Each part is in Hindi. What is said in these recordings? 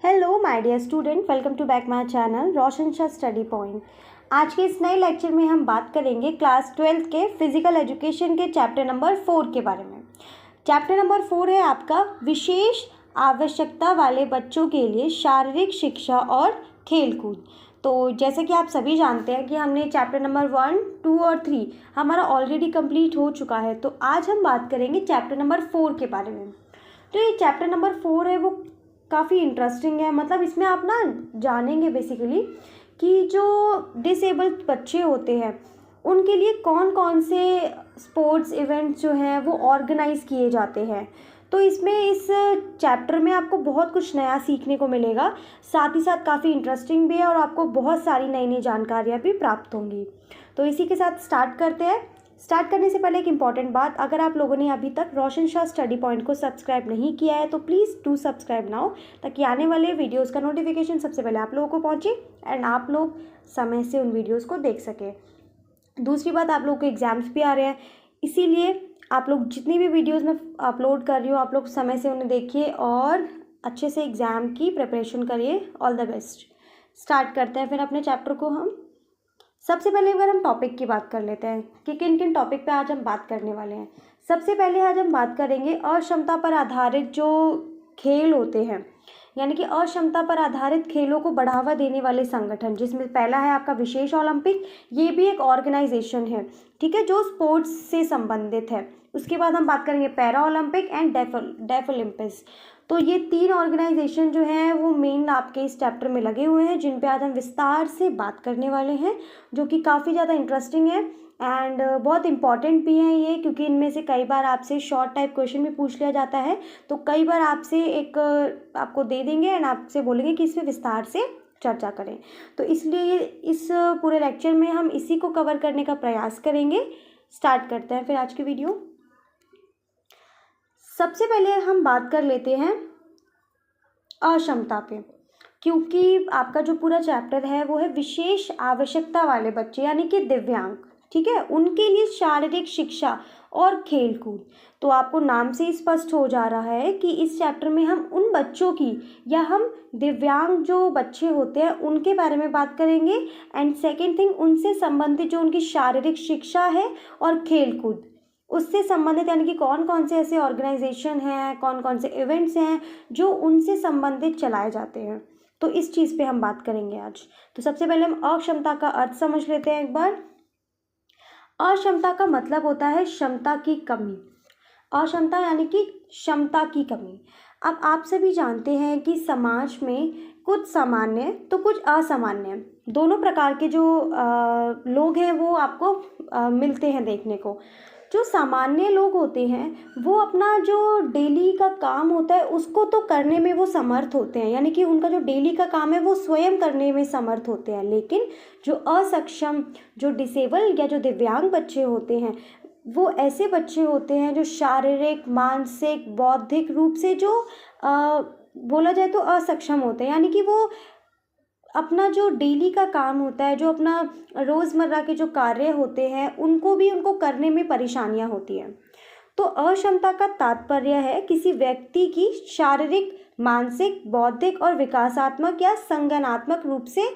Hello my dear student, welcome to back my channel Roshan Shah study point. आज के इस नए लेक्चर में हम बात करेंगे क्लास 12 के फिजिकल एजुकेशन के चैप्टर नंबर 4 के बारे में। चैप्टर नंबर 4 है आपका विशेष आवश्यकता वाले बच्चों के लिए शारीरिक शिक्षा और खेलकूद। तो जैसे कि आप सभी जानते हैं कि हमने चैप्टर नंबर 1, 2 और 3 हमारा ऑलरेडी कंप्लीट हो चुका है। तो आज हम बात करेंगे चैप्टर नंबर 4 के बारे में। तो ये चैप्टर नंबर 4 है वो काफ़ी इंटरेस्टिंग है। मतलब इसमें आप ना जानेंगे बेसिकली कि जो डिसेबल्ड बच्चे होते हैं उनके लिए कौन कौन से स्पोर्ट्स इवेंट्स जो हैं वो ऑर्गेनाइज किए जाते हैं। तो इसमें इस चैप्टर में आपको बहुत कुछ नया सीखने को मिलेगा, साथ ही साथ काफ़ी इंटरेस्टिंग भी है और आपको बहुत सारी नई नई जानकारियाँ भी प्राप्त होंगी। तो इसी के साथ स्टार्ट करते हैं। स्टार्ट करने से पहले एक इम्पॉर्टेंट बात, अगर आप लोगों ने अभी तक रोशन शाह स्टडी पॉइंट को सब्सक्राइब नहीं किया है तो प्लीज़ डू सब्सक्राइब नाउ, ताकि आने वाले वीडियोस का नोटिफिकेशन सबसे पहले आप लोगों को पहुंचे एंड आप लोग समय से उन वीडियोस को देख सकें। दूसरी बात, आप लोगों के एग्ज़ाम्स भी आ रहे हैं, इसीलिए आप लोग जितनी भी वीडियोज़ मैं अपलोड कर रही हूँ आप लोग समय से उन्हें देखिए और अच्छे से एग्ज़ाम की प्रिपरेशन करिए। All the best. स्टार्ट करते हैं फिर अपने चैप्टर को हम। सबसे पहले अगर हम टॉपिक की बात कर लेते हैं कि किन किन टॉपिक पे आज हम बात करने वाले हैं। सबसे पहले आज हम बात करेंगे अक्षमता पर आधारित जो खेल होते हैं, यानी कि अक्षमता पर आधारित खेलों को बढ़ावा देने वाले संगठन, जिसमें पहला है आपका विशेष ओलंपिक। ये भी एक ऑर्गेनाइजेशन है, ठीक है, जो स्पोर्ट्स से संबंधित है। उसके बाद हम बात करेंगे para Olympic and deaf Olympics. तो ये 3 ऑर्गेनाइजेशन जो हैं वो मेन आपके इस चैप्टर में लगे हुए हैं, जिन पे आज हम विस्तार से बात करने वाले हैं, जो कि काफ़ी ज़्यादा इंटरेस्टिंग है एंड बहुत इंपॉर्टेंट भी हैं ये, क्योंकि इनमें से कई बार आपसे शॉर्ट टाइप क्वेश्चन भी पूछ लिया जाता है। तो कई बार आपसे एक आपको दे देंगे एंड आपसे बोलेंगे कि इसमें विस्तार से चर्चा करें। तो इसलिए इस पूरे लेक्चर में हम इसी को कवर करने का प्रयास करेंगे। स्टार्ट करते हैं फिर आज की वीडियो। सबसे पहले हम बात कर लेते हैं अक्षमता पे, क्योंकि आपका जो पूरा चैप्टर है वो है विशेष आवश्यकता वाले बच्चे, यानी कि दिव्यांग, ठीक है, उनके लिए शारीरिक शिक्षा और खेलकूद। तो आपको नाम से ही स्पष्ट हो जा रहा है कि इस चैप्टर में हम उन बच्चों की या हम दिव्यांग जो बच्चे होते हैं उनके बारे में बात करेंगे एंड सेकेंड थिंग, उनसे संबंधित जो उनकी शारीरिक शिक्षा है और खेलकूद उससे संबंधित, यानी कि कौन कौन से ऐसे ऑर्गेनाइजेशन हैं, कौन कौन से इवेंट्स हैं जो उनसे संबंधित चलाए जाते हैं। तो इस चीज़ पे हम बात करेंगे आज। तो सबसे पहले हम अक्षमता का अर्थ समझ लेते हैं एक बार। अक्षमता का मतलब होता है क्षमता की कमी। अक्षमता यानी कि क्षमता की कमी। अब आप सभी जानते हैं कि समाज में कुछ सामान्य तो कुछ असामान्य दोनों प्रकार के जो लोग हैं वो आपको मिलते हैं देखने को। जो सामान्य लोग होते हैं वो अपना जो डेली का काम होता है उसको तो करने में वो समर्थ होते हैं, यानी कि उनका जो डेली का काम है वो स्वयं करने में समर्थ होते हैं। लेकिन जो असक्षम, जो डिसेबल या जो दिव्यांग बच्चे होते हैं वो ऐसे बच्चे होते हैं जो शारीरिक, मानसिक, बौद्धिक रूप से जो बोला जाए तो असक्षम होते हैं, यानी कि वो अपना जो डेली का काम होता है, जो अपना रोज़मर्रा के जो कार्य होते हैं उनको करने में परेशानियां होती हैं। तो अक्षमता का तात्पर्य है किसी व्यक्ति की शारीरिक, मानसिक, बौद्धिक और विकासात्मक या संज्ञानात्मक रूप से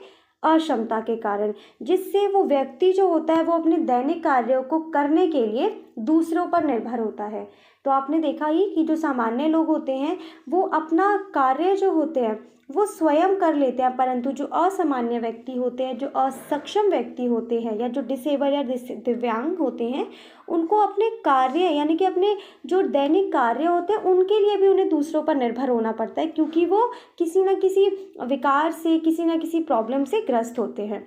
अक्षमता के कारण, जिससे वो व्यक्ति जो होता है वो अपने दैनिक कार्यों को करने के लिए दूसरों पर निर्भर होता है। तो आपने देखा ही कि जो सामान्य लोग होते हैं वो अपना कार्य जो होते हैं वो स्वयं कर लेते हैं, परंतु जो असामान्य व्यक्ति होते हैं, जो असक्षम व्यक्ति होते हैं या जो डिसेबल या दिव्यांग होते हैं, उनको अपने कार्य यानी कि अपने जो दैनिक कार्य होते हैं उनके लिए भी उन्हें दूसरों पर निर्भर होना पड़ता है, क्योंकि वो किसी न किसी विकार से, किसी न किसी प्रॉब्लम से ग्रस्त होते हैं।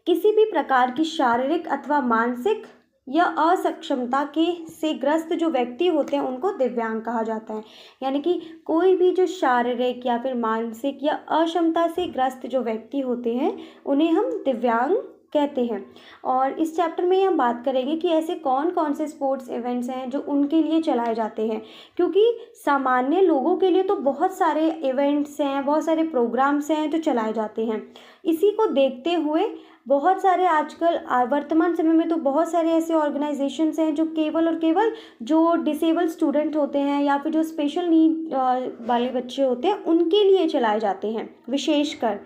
किसी भी प्रकार की शारीरिक अथवा मानसिक या असक्षमता के से ग्रस्त जो व्यक्ति होते हैं उनको दिव्यांग कहा जाता है। यानी कि कोई भी जो शारीरिक या फिर मानसिक या अक्षमता से ग्रस्त जो व्यक्ति होते हैं उन्हें हम दिव्यांग कहते हैं। और इस चैप्टर में हम बात करेंगे कि ऐसे कौन कौन से स्पोर्ट्स इवेंट्स हैं जो उनके लिए चलाए जाते हैं, क्योंकि सामान्य लोगों के लिए तो बहुत सारे इवेंट्स हैं, बहुत सारे प्रोग्राम्स हैं जो चलाए जाते हैं। इसी को देखते हुए बहुत सारे आजकल वर्तमान समय में तो बहुत सारे ऐसे ऑर्गेनाइजेशंस हैं जो केवल और केवल जो डिसेबल स्टूडेंट होते हैं या फिर जो स्पेशल नीड वाले बच्चे होते हैं उनके लिए चलाए जाते हैं विशेषकर।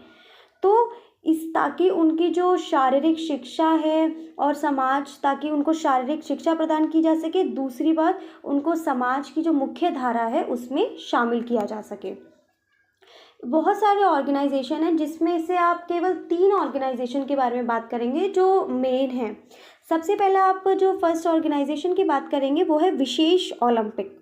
तो इस ताकि उनकी जो शारीरिक शिक्षा है और समाज, ताकि उनको शारीरिक शिक्षा प्रदान की जा सके, दूसरी बात उनको समाज की जो मुख्य धारा है उसमें शामिल किया जा सके। बहुत सारे ऑर्गेनाइजेशन हैं जिसमें से आप केवल 3 ऑर्गेनाइजेशन के बारे में बात करेंगे जो मेन हैं। सबसे पहले आप जो फर्स्ट ऑर्गेनाइजेशन की बात करेंगे वो है विशेष ओलंपिक।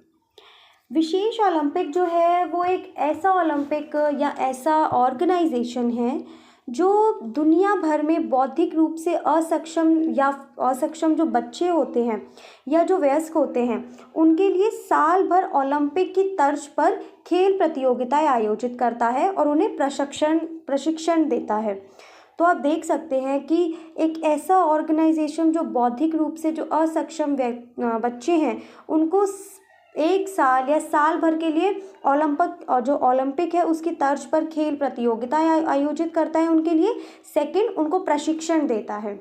विशेष ओलंपिक जो है वो एक ऐसा ओलंपिक या ऐसा ऑर्गेनाइजेशन है जो दुनिया भर में बौद्धिक रूप से असक्षम जो बच्चे होते हैं या जो वयस्क होते हैं उनके लिए साल भर ओलंपिक की तर्ज पर खेल प्रतियोगिताएं आयोजित करता है और उन्हें प्रशिक्षण देता है। तो आप देख सकते हैं कि एक ऐसा ऑर्गेनाइजेशन जो बौद्धिक रूप से जो असक्षम बच्चे हैं उनको 1 साल या साल भर के लिए ओलंपिक है उसकी तर्ज पर खेल प्रतियोगिताएं आयोजित करता है उनके लिए। सेकंड, उनको प्रशिक्षण देता है।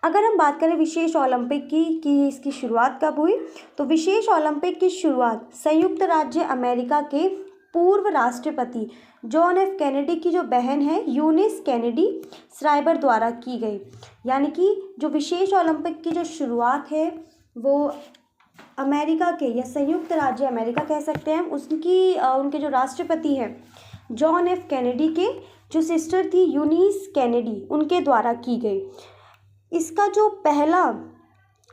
अगर हम बात करें विशेष ओलंपिक की कि इसकी शुरुआत कब हुई, तो विशेष ओलंपिक की शुरुआत संयुक्त राज्य अमेरिका के पूर्व राष्ट्रपति जॉन एफ कैनेडी की जो बहन है यूनिस कैनेडी श्राइबर द्वारा की गई। यानी कि जो विशेष ओलंपिक की जो शुरुआत है वो अमेरिका के या संयुक्त राज्य अमेरिका कह सकते हैं उनके जो राष्ट्रपति हैं जॉन एफ कैनेडी के जो सिस्टर थी यूनिस कैनेडी उनके द्वारा की गई। इसका जो पहला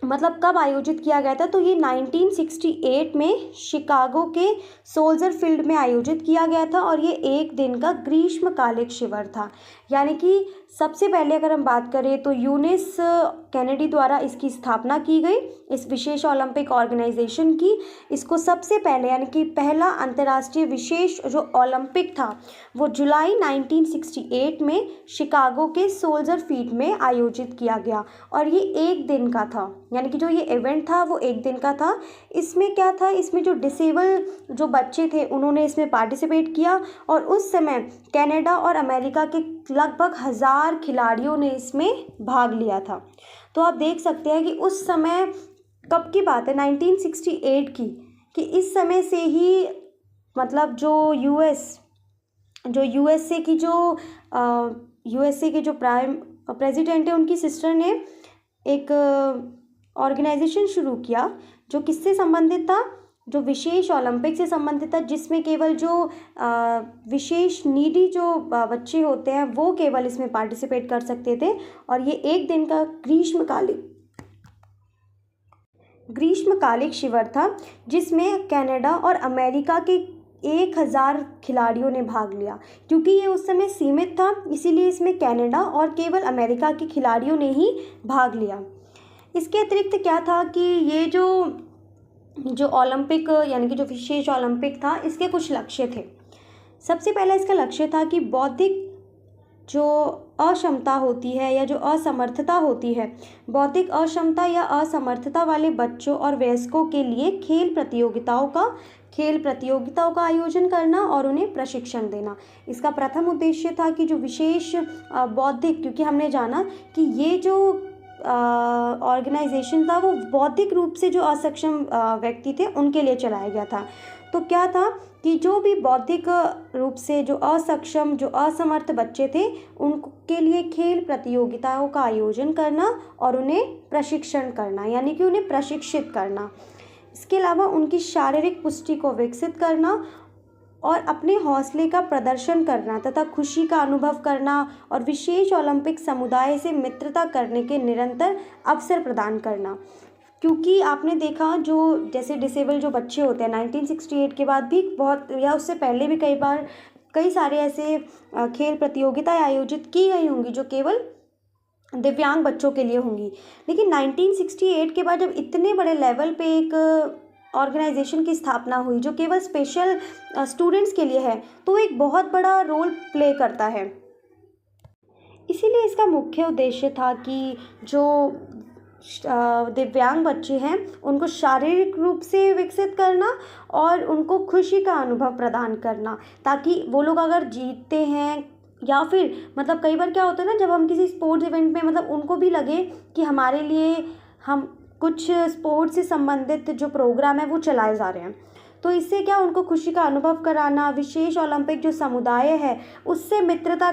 मतलब कब आयोजित किया गया था, तो ये 1968 में शिकागो के सोल्जर फील्ड में आयोजित किया गया था और ये 1 दिन का ग्रीष्मकालिक शिविर था। यानी कि सबसे पहले अगर हम बात करें तो यूनिस कैनेडी द्वारा इसकी स्थापना की गई, इस विशेष ओलंपिक ऑर्गेनाइजेशन की। इसको सबसे पहले यानी कि पहला अंतर्राष्ट्रीय विशेष जो ओलंपिक था वो जुलाई 1968 में शिकागो के सोल्जर फील्ड में आयोजित किया गया और ये 1 दिन का था। यानी कि जो ये इवेंट था वो 1 दिन का था। इसमें क्या था, इसमें जो डिसेबल जो बच्चे थे उन्होंने इसमें पार्टिसिपेट किया और उस समय कनाडा और अमेरिका के लगभग 1000 खिलाड़ियों ने इसमें भाग लिया था। तो आप देख सकते हैं कि उस समय कब की बात है, 1968 की, कि इस समय से ही मतलब जो यूएसए के जो प्राइम प्रेसिडेंट है उनकी सिस्टर ने एक ऑर्गेनाइजेशन शुरू किया जो किससे संबंधित था, जो विशेष ओलंपिक से संबंधित था, जिसमें केवल जो विशेष नीडी जो बच्चे होते हैं वो केवल इसमें पार्टिसिपेट कर सकते थे। और ये 1 दिन का ग्रीष्मकालिक शिविर था जिसमें कनाडा और अमेरिका के 1000 खिलाड़ियों ने भाग लिया। क्योंकि ये उस समय सीमित था इसीलिए इसमें कनाडा और केवल अमेरिका के खिलाड़ियों ने ही भाग लिया। इसके अतिरिक्त क्या था कि ये जो ओलंपिक यानी कि जो विशेष ओलंपिक था इसके कुछ लक्ष्य थे। सबसे पहला इसका लक्ष्य था कि बौद्धिक जो अक्षमता होती है या जो असमर्थता होती है, बौद्धिक अक्षमता या असमर्थता वाले बच्चों और वयस्कों के लिए खेल प्रतियोगिताओं का आयोजन करना और उन्हें प्रशिक्षण देना। इसका प्रथम उद्देश्य था कि जो विशेष बौद्धिक, क्योंकि हमने जाना कि ये जो ऑर्गेनाइजेशन था वो बौद्धिक रूप से जो असक्षम व्यक्ति थे उनके लिए चलाया गया था। तो क्या था कि जो भी बौद्धिक रूप से जो असक्षम जो असमर्थ बच्चे थे उनके लिए खेल प्रतियोगिताओं का आयोजन करना और उन्हें प्रशिक्षण करना, यानी कि उन्हें प्रशिक्षित करना। इसके अलावा उनकी शारीरिक पुष्टि को विकसित करना और अपने हौसले का प्रदर्शन करना तथा खुशी का अनुभव करना और विशेष ओलंपिक समुदाय से मित्रता करने के निरंतर अवसर प्रदान करना। क्योंकि आपने देखा जो जैसे डिसेबल जो बच्चे होते हैं 1968 के बाद भी बहुत या उससे पहले भी कई सारे ऐसे खेल प्रतियोगिताएं आयोजित की गई होंगी जो केवल दिव्यांग बच्चों के लिए होंगी। लेकिन 1968 के बाद जब इतने बड़े लेवल पे एक ऑर्गेनाइजेशन की स्थापना हुई जो केवल स्पेशल स्टूडेंट्स के लिए है, तो एक बहुत बड़ा रोल प्ले करता है। इसीलिए इसका मुख्य उद्देश्य था कि जो दिव्यांग बच्चे हैं उनको शारीरिक रूप से विकसित करना और उनको खुशी का अनुभव प्रदान करना, ताकि वो लोग अगर जीतते हैं या फिर मतलब कई बार क्या होता है ना, जब हम किसी स्पोर्ट्स इवेंट में मतलब उनको भी लगे कि हमारे लिए हम कुछ स्पोर्ट्स से संबंधित जो प्रोग्राम है वो चलाए जा रहे हैं, तो इससे क्या उनको खुशी का अनुभव कराना, विशेष ओलंपिक जो समुदाय है उससे मित्रता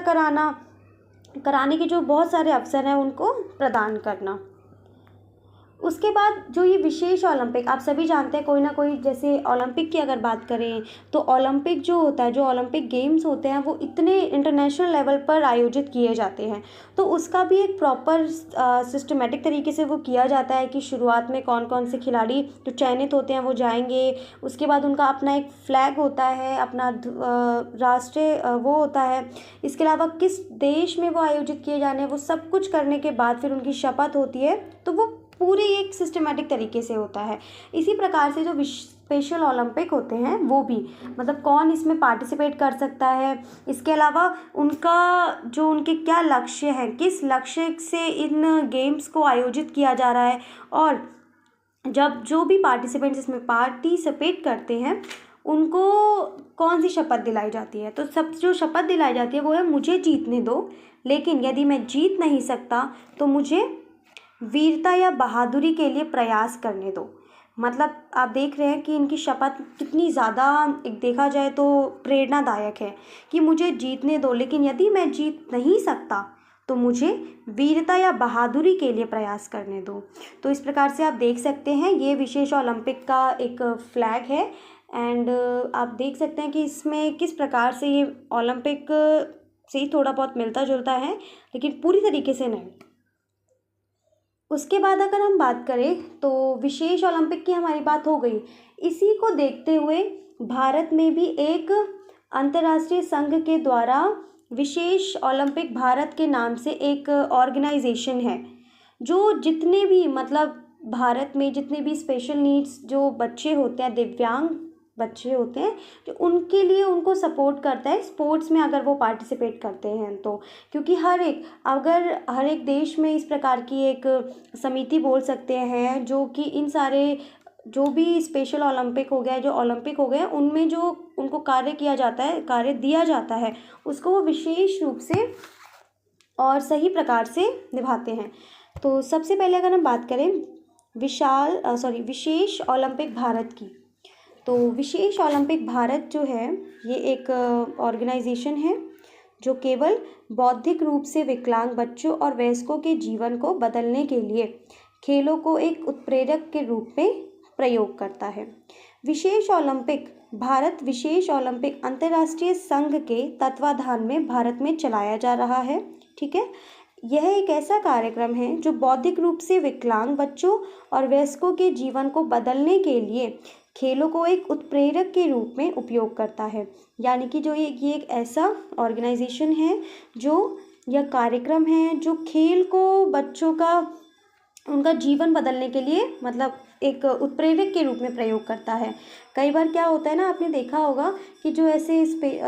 कराने के जो बहुत सारे अवसर हैं उनको प्रदान करना। उसके बाद जो ये विशेष ओलंपिक, आप सभी जानते हैं कोई ना कोई, जैसे ओलंपिक की अगर बात करें तो ओलंपिक जो होता है, जो ओलंपिक गेम्स होते हैं वो इतने इंटरनेशनल लेवल पर आयोजित किए जाते हैं, तो उसका भी एक प्रॉपर सिस्टमेटिक तरीके से वो किया जाता है कि शुरुआत में कौन कौन से खिलाड़ी जो चयनित होते हैं वो जाएंगे, उसके बाद उनका अपना एक फ्लैग होता है, अपना राष्ट्रीय वो होता है, इसके अलावा किस देश में वो आयोजित किए जाने हैं, वो सब कुछ करने के बाद फिर उनकी शपथ होती है, तो वो पूरी एक सिस्टमेटिक तरीके से होता है। इसी प्रकार से जो स्पेशल ओलंपिक होते हैं वो भी, मतलब कौन इसमें पार्टिसिपेट कर सकता है, इसके अलावा उनका जो उनके क्या लक्ष्य है, किस लक्ष्य से इन गेम्स को आयोजित किया जा रहा है, और जब जो भी पार्टिसिपेंट्स इसमें पार्टिसिपेट करते हैं उनको कौन सी शपथ दिलाई जाती है। तो सब जो शपथ दिलाई जाती है वो है, मुझे जीतने दो, लेकिन यदि मैं जीत नहीं सकता तो मुझे वीरता या बहादुरी के लिए प्रयास करने दो। मतलब आप देख रहे हैं कि इनकी शपथ कितनी ज़्यादा, एक देखा जाए तो प्रेरणादायक है कि मुझे जीतने दो, लेकिन यदि मैं जीत नहीं सकता तो मुझे वीरता या बहादुरी के लिए प्रयास करने दो। तो इस प्रकार से आप देख सकते हैं ये विशेष ओलंपिक का एक फ्लैग है, एंड आप देख सकते हैं कि इसमें किस प्रकार से ये ओलंपिक से ही थोड़ा बहुत मिलता जुलता है, लेकिन पूरी तरीके से नहीं। उसके बाद अगर हम बात करें तो विशेष ओलंपिक की हमारी बात हो गई। इसी को देखते हुए भारत में भी एक अंतर्राष्ट्रीय संघ के द्वारा विशेष ओलंपिक भारत के नाम से एक ऑर्गेनाइजेशन है, जो जितने भी मतलब भारत में जितने भी स्पेशल नीड्स जो बच्चे होते हैं, दिव्यांग बच्चे होते हैं, जो उनके लिए उनको सपोर्ट करता है स्पोर्ट्स में अगर वो पार्टिसिपेट करते हैं तो। क्योंकि हर एक देश में इस प्रकार की एक समिति बोल सकते हैं जो कि इन सारे जो भी स्पेशल ओलंपिक हो गया, जो ओलंपिक हो गए, उनमें जो उनको कार्य दिया जाता है उसको वो विशेष रूप से और सही प्रकार से निभाते हैं। तो सबसे पहले अगर हम बात करें विशेष ओलंपिक भारत की, तो विशेष ओलंपिक भारत जो है ये एक ऑर्गेनाइजेशन है जो केवल बौद्धिक रूप से विकलांग बच्चों और वयस्कों के जीवन को बदलने के लिए खेलों को एक उत्प्रेरक के रूप में प्रयोग करता है। विशेष ओलंपिक अंतर्राष्ट्रीय संघ के तत्वाधान में भारत में चलाया जा रहा है। ठीक है, यह एक ऐसा कार्यक्रम है जो बौद्धिक रूप से विकलांग बच्चों और वयस्कों के जीवन को बदलने के लिए खेलों को एक उत्प्रेरक के रूप में उपयोग करता है। यानी कि जो ये एक ऐसा ऑर्गेनाइजेशन है, जो यह कार्यक्रम है जो खेल को बच्चों का उनका जीवन बदलने के लिए मतलब एक उत्प्रेरक के रूप में प्रयोग करता है। कई बार क्या होता है ना, आपने देखा होगा कि जो ऐसे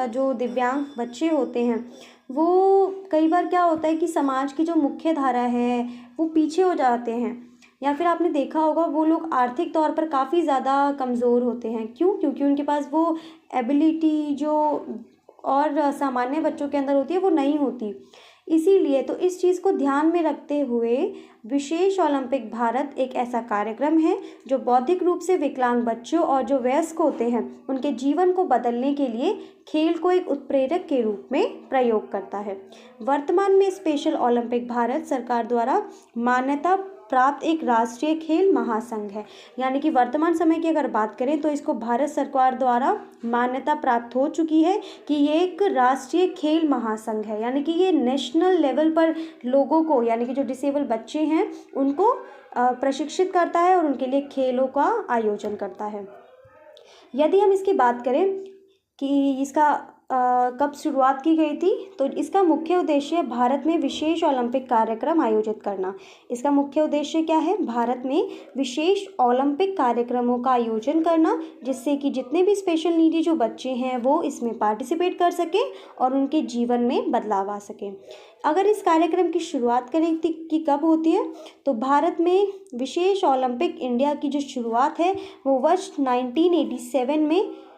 जो दिव्यांग बच्चे होते हैं वो कई बार क्या होता है कि समाज की जो मुख्य धारा है वो पीछे हो जाते हैं, या फिर आपने देखा होगा वो लोग आर्थिक तौर पर काफ़ी ज़्यादा कमज़ोर होते हैं। क्यों? क्योंकि उनके पास वो एबिलिटी जो और सामान्य बच्चों के अंदर होती है वो नहीं होती। इसीलिए तो इस चीज़ को ध्यान में रखते हुए विशेष ओलंपिक भारत एक ऐसा कार्यक्रम है जो बौद्धिक रूप से विकलांग बच्चों और जो वयस्क होते हैं उनके जीवन को बदलने के लिए खेल को एक उत्प्रेरक के रूप में प्रयोग करता है। वर्तमान में स्पेशल ओलंपिक भारत सरकार द्वारा मान्यता प्राप्त एक राष्ट्रीय खेल महासंघ है। यानी कि वर्तमान समय की अगर बात करें तो इसको भारत सरकार द्वारा मान्यता प्राप्त हो चुकी है कि ये एक राष्ट्रीय खेल महासंघ है। यानी कि ये नेशनल लेवल पर लोगों को, यानी कि जो डिसेबल बच्चे हैं उनको प्रशिक्षित करता है और उनके लिए खेलों का आयोजन करता है। यदि हम इसकी बात करें कि इसका कब शुरुआत की गई थी, तो इसका मुख्य उद्देश्य भारत में विशेष ओलंपिक कार्यक्रम आयोजित करना। इसका मुख्य उद्देश्य क्या है? भारत में विशेष ओलंपिक कार्यक्रमों का आयोजन करना, जिससे कि जितने भी स्पेशल नीडी जो बच्चे हैं वो इसमें पार्टिसिपेट कर सकें और उनके जीवन में बदलाव आ सके। अगर इस कार्यक्रम की शुरुआत करें कि कब होती है, तो भारत में विशेष ओलंपिक इंडिया की जो शुरुआत है वो वर्ष 1987 में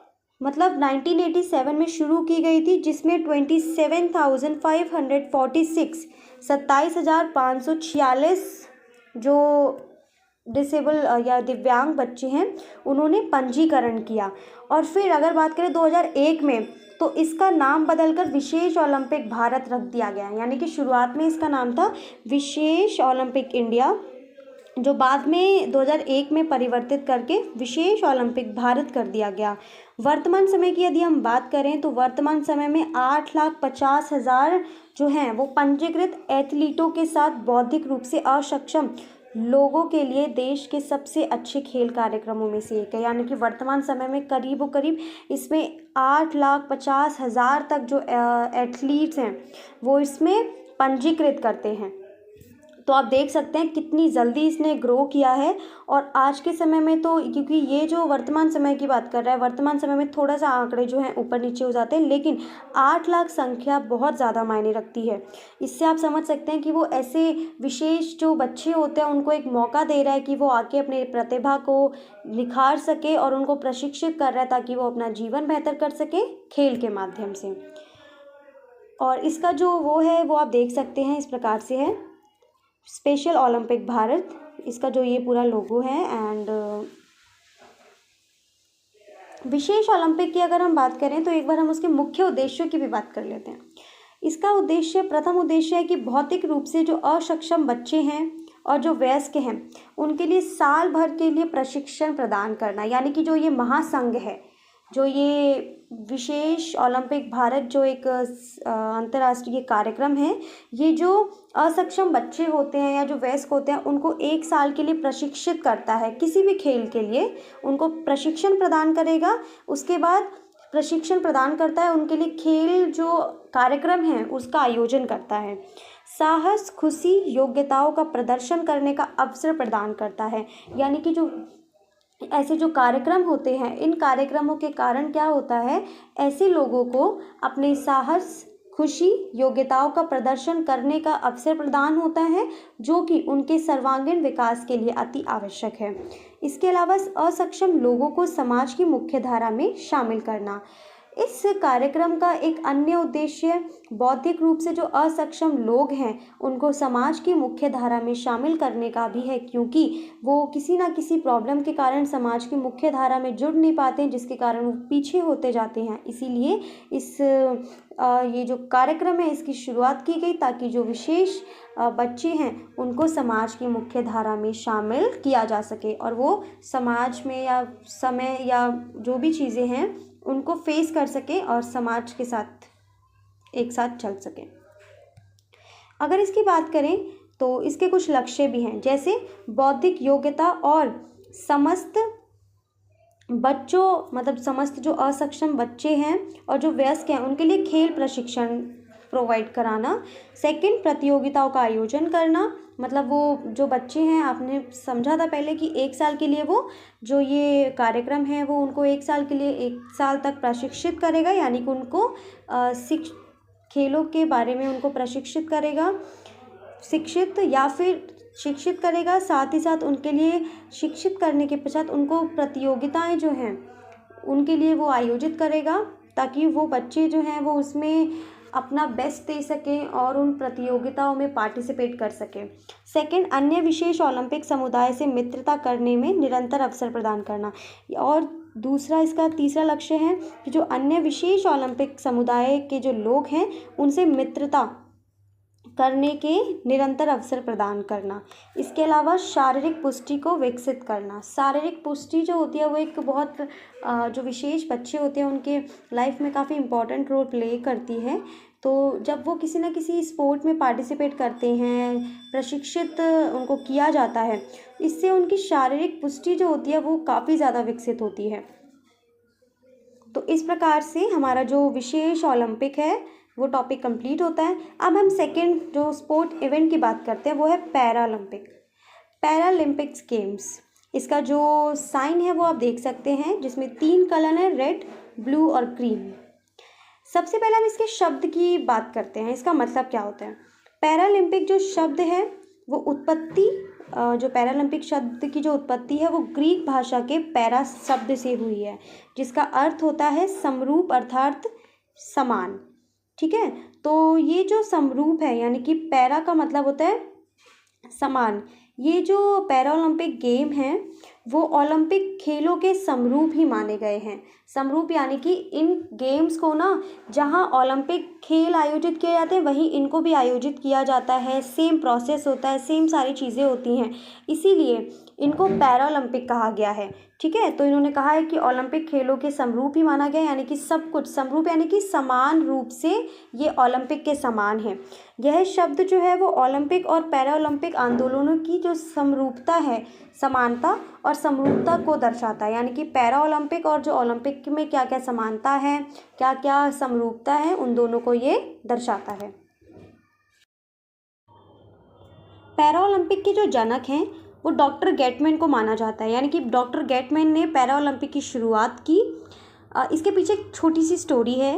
मतलब 1987 में शुरू की गई थी, जिसमें 27,546 27,546 जो डिसेबल या दिव्यांग बच्चे हैं उन्होंने पंजीकरण किया। और फिर अगर बात करें 2001 में, तो इसका नाम बदलकर विशेष ओलंपिक भारत रख दिया गया। यानी कि शुरुआत में इसका नाम था विशेष ओलंपिक इंडिया, जो बाद में 2001 में परिवर्तित करके विशेष ओलंपिक भारत कर दिया गया। वर्तमान समय की यदि हम बात करें तो वर्तमान समय में 8,50,000 जो हैं वो पंजीकृत एथलीटों के साथ बौद्धिक रूप से अक्षम लोगों के लिए देश के सबसे अच्छे खेल कार्यक्रमों में से एक है। यानी कि वर्तमान समय में करीब इसमें 8,50,000 तक जो एथलीट्स हैं वो इसमें पंजीकृत करते हैं। तो आप देख सकते हैं कितनी जल्दी इसने ग्रो किया है। और आज के समय में तो, क्योंकि ये जो वर्तमान समय की बात कर रहा है, वर्तमान समय में थोड़ा सा आंकड़े जो हैं ऊपर नीचे हो जाते हैं, लेकिन 8 लाख संख्या बहुत ज़्यादा मायने रखती है। इससे आप समझ सकते हैं कि वो ऐसे विशेष जो बच्चे होते हैं उनको एक मौका दे रहा है कि वो आके अपने प्रतिभा को निखार सके और उनको प्रशिक्षित कर रहा है ताकि वो अपना जीवन बेहतर कर सके खेल के माध्यम से। और इसका जो वो है वो आप देख सकते हैं इस प्रकार से है, स्पेशल ओलंपिक भारत, इसका जो ये पूरा लोगो है। एंड विशेष ओलंपिक की अगर हम बात करें तो एक बार हम उसके मुख्य उद्देश्यों की भी बात कर लेते हैं। इसका उद्देश्य, प्रथम उद्देश्य है कि भौतिक रूप से जो अक्षम बच्चे हैं और जो वयस्क हैं उनके लिए साल भर के लिए प्रशिक्षण प्रदान करना। यानी कि जो ये महासंघ है, जो ये विशेष ओलंपिक भारत जो एक अंतर्राष्ट्रीय कार्यक्रम है, ये जो असक्षम बच्चे होते हैं या जो वयस्क होते हैं उनको 1 साल के लिए प्रशिक्षित करता है। किसी भी खेल के लिए उनको प्रशिक्षण प्रदान करेगा, उसके बाद प्रशिक्षण प्रदान करता है, उनके लिए खेल जो कार्यक्रम है उसका आयोजन करता है। साहस, खुशी, योग्यताओं का प्रदर्शन करने का अवसर प्रदान करता है। यानी कि जो ऐसे जो कार्यक्रम होते हैं, इन कार्यक्रमों के कारण क्या होता है, ऐसे लोगों को अपने साहस, खुशी, योग्यताओं का प्रदर्शन करने का अवसर प्रदान होता है, जो कि उनके सर्वांगीण विकास के लिए अति आवश्यक है। इसके अलावा असक्षम लोगों को समाज की मुख्य धारा में शामिल करना। इस कार्यक्रम का एक अन्य उद्देश्य बौद्धिक रूप से जो असक्षम लोग हैं उनको समाज की मुख्य धारा में शामिल करने का भी है, क्योंकि वो किसी ना किसी प्रॉब्लम के कारण समाज की मुख्य धारा में जुड़ नहीं पाते हैं, जिसके कारण वो पीछे होते जाते हैं। इसीलिए ये जो कार्यक्रम है इसकी शुरुआत की गई ताकि जो विशेष बच्चे हैं उनको समाज की मुख्य धारा में शामिल किया जा सके और वो समाज में या समय या जो भी चीज़ें हैं उनको फेस कर सके और समाज के साथ एक साथ चल सके। अगर इसकी बात करें तो इसके कुछ लक्ष्य भी हैं, जैसे बौद्धिक योग्यता और समस्त बच्चों, मतलब समस्त जो असक्षम बच्चे हैं और जो वयस्क हैं उनके लिए खेल प्रशिक्षण प्रोवाइड कराना। सेकंड, प्रतियोगिताओं का आयोजन करना, मतलब वो जो बच्चे हैं, आपने समझा था पहले कि 1 साल के लिए वो जो ये कार्यक्रम है वो उनको 1 साल के लिए 1 साल तक प्रशिक्षित करेगा। यानी कि उनको खेलों के बारे में उनको प्रशिक्षित करेगा, शिक्षित करेगा। साथ ही साथ उनके लिए शिक्षित करने के पश्चात उनको प्रतियोगिताएं जो हैं उनके लिए वो आयोजित करेगा ताकि वो बच्चे जो हैं वो उसमें अपना बेस्ट दे सकें और उन प्रतियोगिताओं में पार्टिसिपेट कर सकें। सेकंड, अन्य विशेष ओलंपिक समुदाय से मित्रता करने में निरंतर अवसर प्रदान करना। और दूसरा, इसका तीसरा लक्ष्य है कि जो अन्य विशेष ओलंपिक समुदाय के जो लोग हैं उनसे मित्रता करने के निरंतर अवसर प्रदान करना। इसके अलावा शारीरिक पुष्टि को विकसित करना। शारीरिक पुष्टि जो होती है वो एक बहुत जो विशेष बच्चे होते हैं उनके लाइफ में काफ़ी इम्पोर्टेंट रोल प्ले करती है। तो जब वो किसी न किसी स्पोर्ट में पार्टिसिपेट करते हैं, प्रशिक्षित उनको किया जाता है, इससे उनकी शारीरिक पुष्टि जो होती है वो काफ़ी ज़्यादा विकसित होती है। तो इस प्रकार से हमारा जो विशेष ओलंपिक है वो टॉपिक कंप्लीट होता है। अब हम सेकंड जो स्पोर्ट इवेंट की बात करते हैं वो है पैरालंपिक्स गेम्स। इसका जो साइन है वो आप देख सकते हैं, जिसमें 3 कलर हैं, रेड, ब्लू और ग्रीन। सबसे पहले हम इसके शब्द की बात करते हैं, इसका मतलब क्या होता है। पैरालंपिक जो शब्द है वो उत्पत्ति जो पैरालंपिक शब्द की जो उत्पत्ति है वो ग्रीक भाषा के पैरा शब्द से हुई है, जिसका अर्थ होता है समरूप अर्थात समान। ठीक है, तो ये जो समरूप है यानी कि पैरा का मतलब होता है समान। ये जो पैरा ओलंपिक गेम हैं वो ओलंपिक खेलों के समरूप ही माने गए हैं। समरूप यानी कि इन गेम्स को ना जहाँ ओलंपिक खेल आयोजित किए जाते हैं वहीं इनको भी आयोजित किया जाता है, सेम प्रोसेस होता है, सेम सारी चीज़ें होती हैं, इसीलिए इनको पैरा ओलंपिक कहा गया है। ठीक है, तो इन्होंने कहा है कि ओलंपिक खेलों के समरूप ही माना गया, यानी कि सब कुछ समरूप यानी कि समान रूप से ये ओलंपिक के समान है। यह शब्द जो है वो ओलंपिक और पैरा ओलंपिक आंदोलनों की जो समरूपता है, समानता और समरूपता को दर्शाता है, यानी कि पैरा ओलंपिक और जो ओलंपिक में क्या क्या समानता है, क्या क्या समरूपता है, उन दोनों को ये दर्शाता है। पैरा ओलंपिक के जो जनक हैं वो डॉक्टर गेटमैन को माना जाता है, यानी कि डॉक्टर गेटमैन ने पैरा ओलंपिक की शुरुआत की। इसके पीछे एक छोटी सी स्टोरी है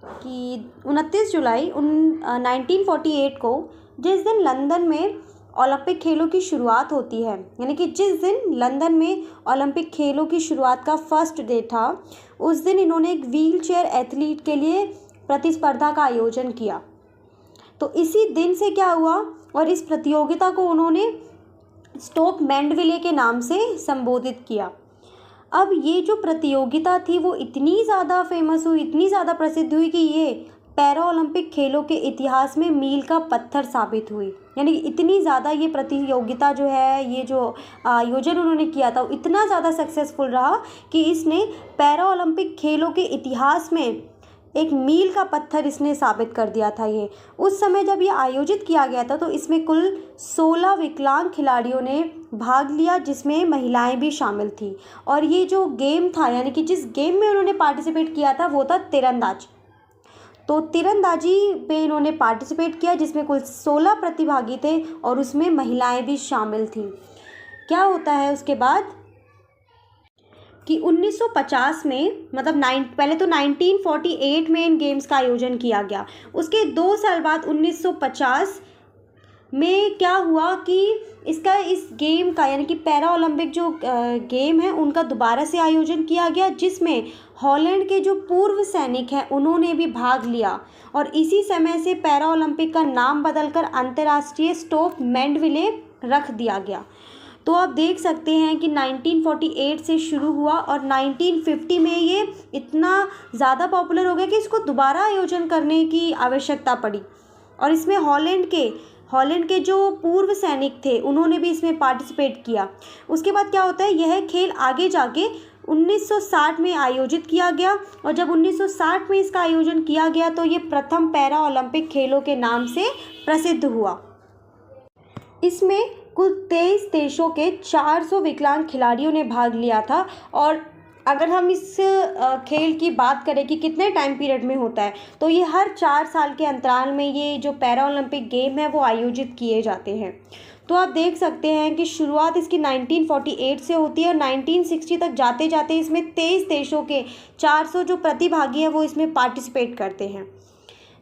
कि 29 जुलाई 1948 को जिस दिन लंदन में ओलंपिक खेलों की शुरुआत होती है, यानी कि जिस दिन लंदन में ओलंपिक खेलों की शुरुआत का फर्स्ट डे था, उस दिन इन्होंने एक व्हील चेयर एथलीट के लिए प्रतिस्पर्धा का आयोजन किया। तो इसी दिन से क्या हुआ, और इस प्रतियोगिता को उन्होंने स्टोक मैंडविले के नाम से संबोधित किया। अब ये जो प्रतियोगिता थी वो इतनी ज़्यादा फेमस हुई, इतनी ज़्यादा प्रसिद्ध हुई कि ये पैरा ओलंपिक खेलों के इतिहास में मील का पत्थर साबित हुई। यानी इतनी ज़्यादा ये प्रतियोगिता जो है, ये जो आयोजन उन्होंने किया था वो इतना ज़्यादा सक्सेसफुल रहा कि इसने पैरा ओलंपिक खेलों के इतिहास में एक मील का पत्थर इसने साबित कर दिया था। ये उस समय जब ये आयोजित किया गया था तो इसमें कुल 16 विकलांग खिलाड़ियों ने भाग लिया, जिसमें महिलाएं भी शामिल थी। और ये जो गेम था, यानी कि जिस गेम में उन्होंने पार्टिसिपेट किया था वो था तीरंदाजी। तो तीरंदाजी पे इन्होंने पार्टिसिपेट किया, जिसमें कुल 16 प्रतिभागी थे और उसमें महिलाएं भी शामिल थीं। क्या होता है उसके बाद कि 1950 में, मतलब पहले तो 1948 में इन गेम्स का आयोजन किया गया। उसके 2 साल बाद 1950 में क्या हुआ कि इस गेम का, यानी कि पैरा ओलंपिक जो गेम है उनका दोबारा से आयोजन किया गया, जिसमें हॉलैंड के जो पूर्व सैनिक हैं उन्होंने भी भाग लिया। और इसी समय से पैरा ओलंपिक का नाम बदलकर अंतर्राष्ट्रीय स्टोक मैंडविले रख दिया गया। तो आप देख सकते हैं कि 1948 से शुरू हुआ और 1950 में ये इतना ज़्यादा पॉपुलर हो गया कि इसको दोबारा आयोजन करने की आवश्यकता पड़ी। और इसमें हॉलैंड के जो पूर्व सैनिक थे उन्होंने भी इसमें पार्टिसिपेट किया। उसके बाद क्या होता है, यह खेल आगे जाके 1960 में आयोजित किया गया, और जब 1960 में इसका आयोजन किया गया तो ये प्रथम पैरा ओलंपिक खेलों के नाम से प्रसिद्ध हुआ। इसमें कुल 23 देशों के 400 विकलांग खिलाड़ियों ने भाग लिया था। और अगर हम इस खेल की बात करें कि कितने टाइम पीरियड में होता है, तो ये हर 4 साल के अंतराल में ये जो पैरा ओलंपिक गेम है वो आयोजित किए जाते हैं। तो आप देख सकते हैं कि शुरुआत इसकी 1948 से होती है और 1960 तक जाते जाते इसमें 23 देशों के 400 जो प्रतिभागी हैं वो इसमें पार्टिसिपेट करते हैं।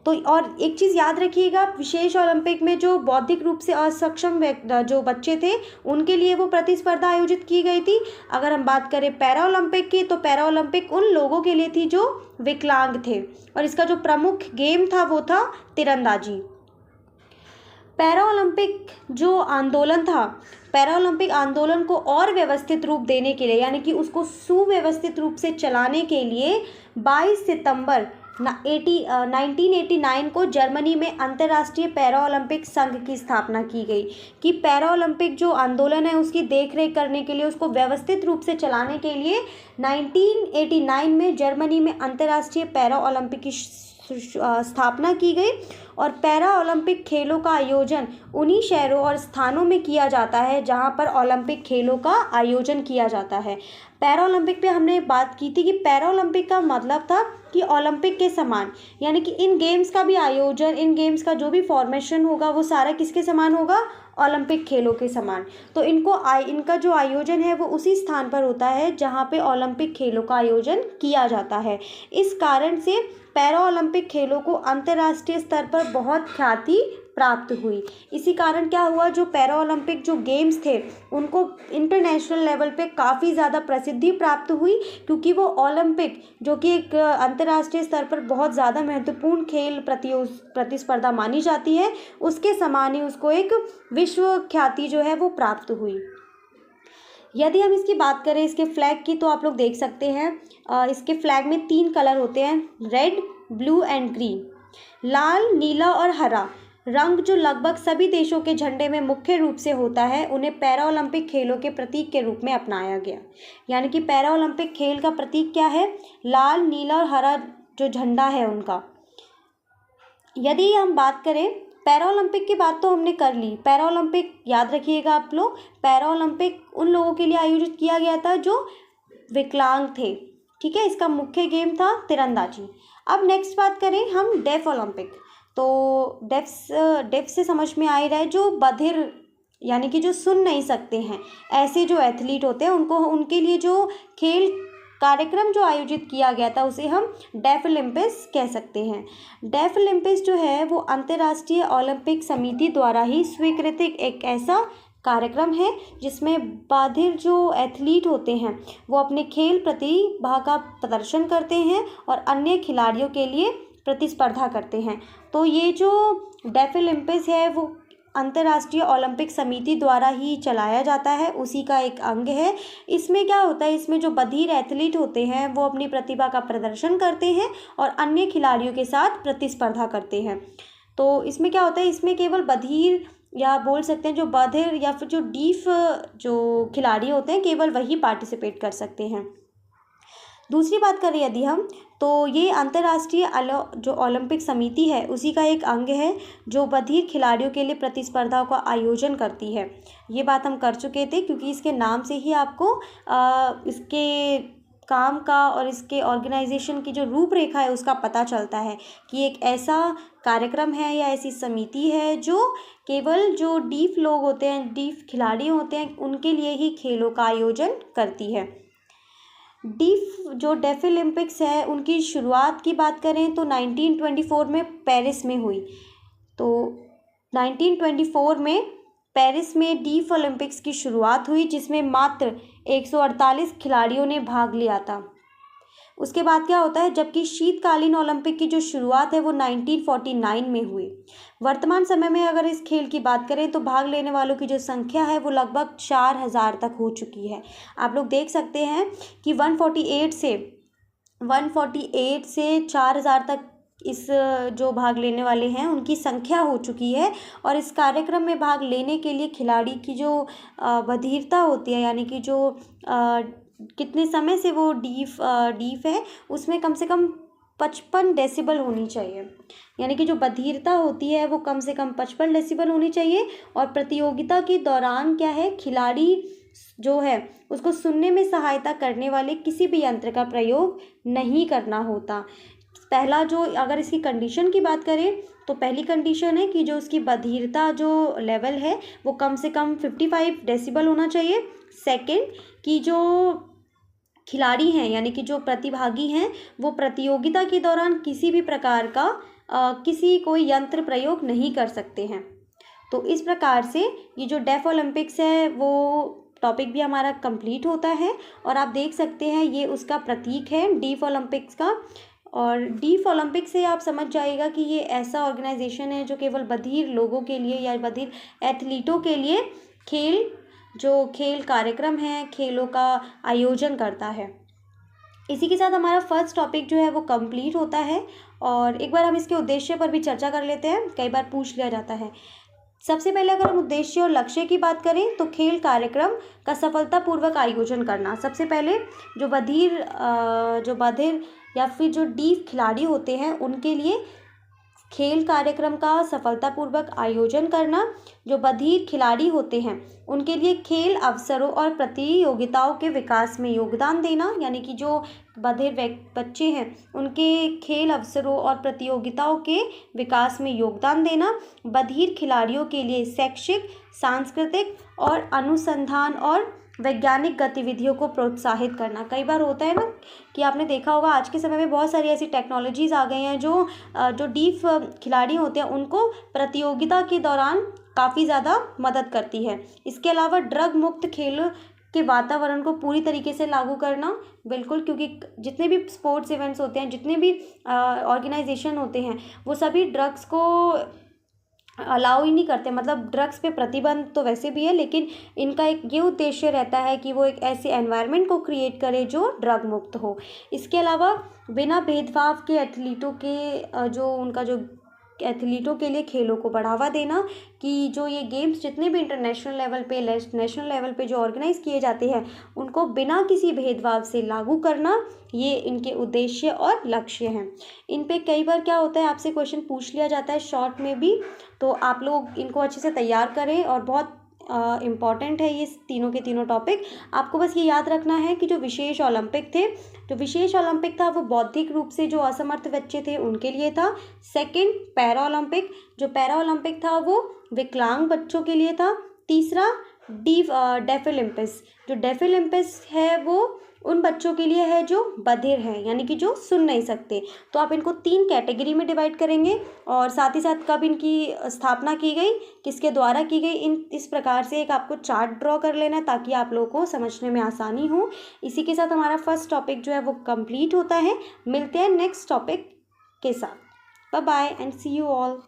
तो और एक चीज़ याद रखिएगा, विशेष ओलंपिक में जो बौद्धिक रूप से असक्षम जो बच्चे थे उनके लिए वो प्रतिस्पर्धा आयोजित की गई थी। अगर हम बात करें पैरा ओलंपिक की, तो पैरा ओलंपिक उन लोगों के लिए थी जो विकलांग थे, और इसका जो प्रमुख गेम था वो था तीरंदाजी। पैरा ओलंपिक जो आंदोलन था, पैरा ओलंपिक आंदोलन को और व्यवस्थित रूप देने के लिए, यानी कि उसको सुव्यवस्थित रूप से चलाने के लिए 22 सितंबर 1989 को जर्मनी में अंतर्राष्ट्रीय पैरा ओलंपिक संघ की स्थापना की गई। कि पैरा ओलंपिक जो आंदोलन है उसकी देखरेख करने के लिए, उसको व्यवस्थित रूप से चलाने के लिए 1989 में जर्मनी में अंतर्राष्ट्रीय पैरा ओलंपिक की स्थापना की गई। और पैरा ओलंपिक खेलों का आयोजन उन्हीं शहरों और स्थानों में किया जाता है जहां पर ओलंपिक खेलों का आयोजन किया जाता है। पैरा ओलंपिक पे हमने बात की थी कि पैरा ओलंपिक का मतलब था कि ओलंपिक के समान, यानी कि इन गेम्स का भी आयोजन, इन गेम्स का जो भी फॉर्मेशन होगा वो सारा किसके समान होगा, ओलंपिक खेलों के समान। तो इनका जो आयोजन है वो उसी स्थान पर होता है जहाँ पे ओलंपिक खेलों का आयोजन किया जाता है। इस कारण से पैरा ओलंपिक खेलों को अंतर्राष्ट्रीय स्तर पर बहुत ख्याति प्राप्त हुई। इसी कारण क्या हुआ, जो पैरा ओलंपिक जो गेम्स थे उनको इंटरनेशनल लेवल पे काफ़ी ज़्यादा प्रसिद्धि प्राप्त हुई, क्योंकि वो ओलंपिक जो कि एक अंतर्राष्ट्रीय स्तर पर बहुत ज़्यादा महत्वपूर्ण खेल प्रतिस्पर्धा मानी जाती है, उसके समान ही उसको एक विश्व ख्याति जो है वो प्राप्त हुई। यदि हम इसकी बात करें इसके फ्लैग की, तो आप लोग देख सकते हैं इसके फ्लैग में 3 कलर होते हैं, रेड, ब्लू एंड ग्रीन। लाल, नीला और हरा रंग जो लगभग सभी देशों के झंडे में मुख्य रूप से होता है, उन्हें पैरा ओलंपिक खेलों के प्रतीक के रूप में अपनाया गया। यानी कि पैरा ओलंपिक खेल का प्रतीक क्या है, लाल, नीला और हरा जो झंडा है उनका। यदि हम बात करें पैरा ओलंपिक की बात, तो हमने कर ली। पैरा ओलंपिक याद रखिएगा आप लोग, पैरा ओलंपिक उन लोगों के लिए आयोजित किया गया था जो विकलांग थे, ठीक है। इसका मुख्य गेम था तीरंदाजी। अब नेक्स्ट बात करें हम डेफ ओलंपिक, तो डेफ से समझ में आ ही रहा है, जो बधिर यानी कि जो सुन नहीं सकते हैं, ऐसे जो एथलीट होते हैं उनको, उनके लिए जो खेल कार्यक्रम जो आयोजित किया गया था उसे हम डेफ ओलंपिक्स कह सकते हैं। डेफ ओलंपिक्स जो है वो अंतर्राष्ट्रीय ओलंपिक समिति द्वारा ही स्वीकृत एक ऐसा कार्यक्रम है जिसमें बधिर जो एथलीट होते हैं वो अपने खेल प्रतिभा का प्रदर्शन करते हैं और अन्य खिलाड़ियों के लिए प्रतिस्पर्धा करते हैं। तो ये जो डेफ ओलंपिक्स है वो अंतर्राष्ट्रीय ओलंपिक समिति द्वारा ही चलाया जाता है, उसी का एक अंग है। इसमें क्या होता है, इसमें जो बधिर एथलीट होते हैं वो अपनी प्रतिभा का प्रदर्शन करते हैं और अन्य खिलाड़ियों के साथ प्रतिस्पर्धा करते हैं। तो इसमें क्या होता है, इसमें केवल बधिर या बोल सकते हैं जो बधिर या फिर जो डीफ जो खिलाड़ी होते हैं केवल वही पार्टिसिपेट कर सकते हैं। दूसरी बात करें यदि हम, तो ये अंतर्राष्ट्रीय जो ओलंपिक समिति है उसी का एक अंग है जो बधिर खिलाड़ियों के लिए प्रतिस्पर्धाओं का आयोजन करती है। ये बात हम कर चुके थे, क्योंकि इसके नाम से ही आपको इसके काम का और इसके ऑर्गेनाइजेशन की जो रूपरेखा है उसका पता चलता है कि एक ऐसा कार्यक्रम है या ऐसी समिति है जो केवल जो डीफ लोग होते हैं, डीफ खिलाड़ी होते हैं, उनके लिए ही खेलों का आयोजन करती है। डेफ ओलंपिक्स है उनकी शुरुआत की बात करें तो 1924 में पेरिस में हुई। तो 1924 में पेरिस में डीफ ओलंपिक्स की शुरुआत हुई, जिसमें मात्र 148 खिलाड़ियों ने भाग लिया था। उसके बाद क्या होता है, जबकि शीतकालीन ओलंपिक की जो शुरुआत है वो 1949 में हुई। वर्तमान समय में अगर इस खेल की बात करें तो भाग लेने वालों की जो संख्या है वो लगभग 4000 तक हो चुकी है। आप लोग देख सकते हैं कि 148 से 4000 तक इस जो भाग लेने वाले हैं उनकी संख्या हो चुकी है। और इस कार्यक्रम में भाग लेने के लिए खिलाड़ी की जो बधिरता होती है, यानी कि जो कितने समय से वो डीफ है, उसमें कम से कम 55 डेसिबल होनी चाहिए। यानी कि जो बधिरता होती है वो कम से कम 55 डेसिबल होनी चाहिए। और प्रतियोगिता के दौरान क्या है, खिलाड़ी जो है उसको सुनने में सहायता करने वाले किसी भी यंत्र का प्रयोग नहीं करना होता। पहला जो, अगर इसकी कंडीशन की बात करें तो पहली कंडीशन है कि जो उसकी बधिरता जो लेवल है वो कम से कम 55 डेसिबल होना चाहिए। सेकंड, कि जो खिलाड़ी हैं यानी कि जो प्रतिभागी हैं वो प्रतियोगिता के दौरान किसी भी प्रकार का कोई यंत्र प्रयोग नहीं कर सकते हैं। तो इस प्रकार से ये जो डेफ ओलंपिक्स है वो टॉपिक भी हमारा कंप्लीट होता है। और आप देख सकते हैं ये उसका प्रतीक है डीफ ओलंपिक्स का। और डीफ ओलंपिक से आप समझ जाइएगा कि ये ऐसा ऑर्गेनाइजेशन है जो केवल बधिर लोगों के लिए या बधिर एथलीटों के लिए खेल कार्यक्रम है, खेलों का आयोजन करता है। इसी के साथ हमारा फर्स्ट टॉपिक जो है वो कंप्लीट होता है। और एक बार हम इसके उद्देश्य पर भी चर्चा कर लेते हैं, कई बार पूछ लिया जाता है। सबसे पहले अगर हम उद्देश्य और लक्ष्य की बात करें तो खेल कार्यक्रम का सफलतापूर्वक आयोजन करना। सबसे पहले जो बधिर या फिर जो डीफ खिलाड़ी होते हैं उनके लिए खेल कार्यक्रम का सफलतापूर्वक आयोजन करना। जो बधिर खिलाड़ी होते हैं उनके लिए खेल अवसरों और प्रतियोगिताओं के विकास में योगदान देना, यानी कि जो बधिर बच्चे हैं उनके खेल अवसरों और प्रतियोगिताओं के विकास में योगदान देना। बधिर खिलाड़ियों के लिए शैक्षिक, सांस्कृतिक और अनुसंधान और वैज्ञानिक गतिविधियों को प्रोत्साहित करना। कई बार होता है ना कि आपने देखा होगा आज के समय में बहुत सारी ऐसी टेक्नोलॉजीज़ आ गई हैं जो डीफ खिलाड़ी होते हैं उनको प्रतियोगिता के दौरान काफ़ी ज़्यादा मदद करती है। इसके अलावा ड्रग मुक्त खेल के वातावरण को पूरी तरीके से लागू करना, बिल्कुल, क्योंकि जितने भी स्पोर्ट्स इवेंट्स होते हैं, जितने भी ऑर्गेनाइजेशन होते हैं, वो सभी ड्रग्स को अलाउ ही नहीं करते। मतलब ड्रग्स पे प्रतिबंध तो वैसे भी है, लेकिन इनका एक ये उद्देश्य रहता है कि वो एक ऐसे एनवायरनमेंट को क्रिएट करे जो ड्रग मुक्त हो। इसके अलावा बिना भेदभाव के एथलीटों के जो उनका जो एथलीटों के लिए खेलों को बढ़ावा देना, कि जो ये गेम्स जितने भी इंटरनेशनल लेवल पे, नेशनल लेवल पे जो ऑर्गेनाइज किए जाते हैं, उनको बिना किसी भेदभाव से लागू करना, ये इनके उद्देश्य और लक्ष्य हैं। इन पे कई बार क्या होता है, आपसे क्वेश्चन पूछ लिया जाता है शॉर्ट में भी, तो आप लोग इनको अच्छे से तैयार करें। और बहुत इम्पॉर्टेंट है ये तीनों के तीनों टॉपिक। आपको बस ये याद रखना है कि जो विशेष ओलंपिक था वो बौद्धिक रूप से जो असमर्थ बच्चे थे उनके लिए था। सेकंड, पैरा ओलंपिक था वो विकलांग बच्चों के लिए था। तीसरा, डेफ ओलंपिक्स, जो डेफ ओलंपिक्स है वो उन बच्चों के लिए है जो बधिर हैं, यानी कि जो सुन नहीं सकते। तो आप इनको 3 कैटेगरी में डिवाइड करेंगे। और साथ ही साथ कब इनकी स्थापना की गई, किसके द्वारा की गई, इस प्रकार से एक आपको चार्ट ड्रॉ कर लेना है ताकि आप लोगों को समझने में आसानी हो। इसी के साथ हमारा फर्स्ट टॉपिक जो है वो कंप्लीट होता है। मिलते हैं नेक्स्ट टॉपिक के साथ। Bye bye and see you all.